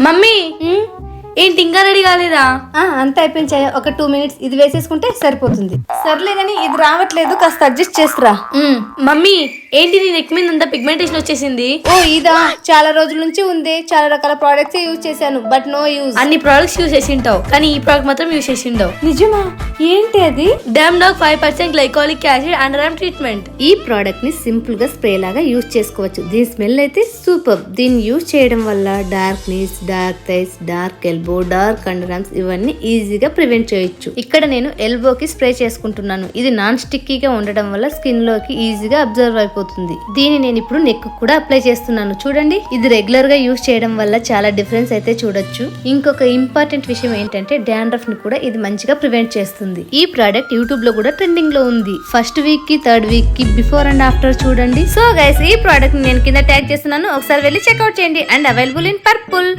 Mummy ఏంటి ఇంకా ready కాలేదా? అంత అయిపోయించాయి. ఒక 2 minutes ఇది వేసేసుకుంటే సరిపోతుంది. సర్లే గానీ ఇది రావట్లేదు, కాస్త అడ్జస్ట్ చేస్తురా. మమ్మీ ఏంటి నీ నెక్ మీద అంతా పిగ్మెంటేషన్ వచ్చేసింది? ఓ ఇదా, చాలా రోజుల నుంచి ఉంది. చాలా రకాల ప్రోడక్ట్స్ యూజ్ చేశాను, బట్ నో యూజ్. అన్ని ప్రొడక్ట్స్ యూజ్ చేసి ఉంటావు, కానీ ఈ ప్రోడక్ట్ మాత్రం యూజ్ చేసి ఉండవు. నిజమా? ఏంటి అది? డామ్డాగ్ 5% glycolic acid under arm treatment. ఈ ప్రోడక్ట్ ని సింపుల్ గా స్ప్రే లాగా యూజ్ చేసుకోవచ్చు. దీని స్మెల్ అయితే సూపర్. దీన్ని యూజ్ చేయడం వల్ల darkness, dark thighs, dark elbow, dark under arms ఇవన్నీ ఈజీగా ప్రివెంట్ చేయొచ్చు. ఇక్కడ నేను ఎల్బోకి స్ప్రే చేసుకుంటున్నాను. ఇది నాన్ స్టిక్కీగా ఉండడం వల్ల స్కిన్ లోకి ఈజీగా అబ్జర్వ్ అయిపోతుంది. దీన్ని నేను ఇప్పుడు నెక్ కూడా అప్లై చేస్తున్నాను. చూడండి, ఇది రెగ్యులర్ గా యూజ్ చేయడం వల్ల చాలా డిఫరెన్స్ అయితే చూడొచ్చు. ఇంకొక ఇంపార్టెంట్ విషయం ఏంటంటే డాండ్రఫ్ ని కూడా ఇది మంచిగా ప్రివెంట్ చేస్తుంది. ఈ ప్రోడక్ట్ యూట్యూబ్ లో కూడా ట్రెండింగ్ లో ఉంది. ఫస్ట్ వీక్ కి, థర్డ్ వీక్ కి బిఫోర్ అండ్ ఆఫ్టర్ చూడండి. సో గైస్, ఈ ప్రోడక్ట్ ని నేను కింద ట్యాగ్ చేస్తున్నాను, ఒకసారి వెళ్ళి చెక్అౌట్ చేయండి. And available in purple.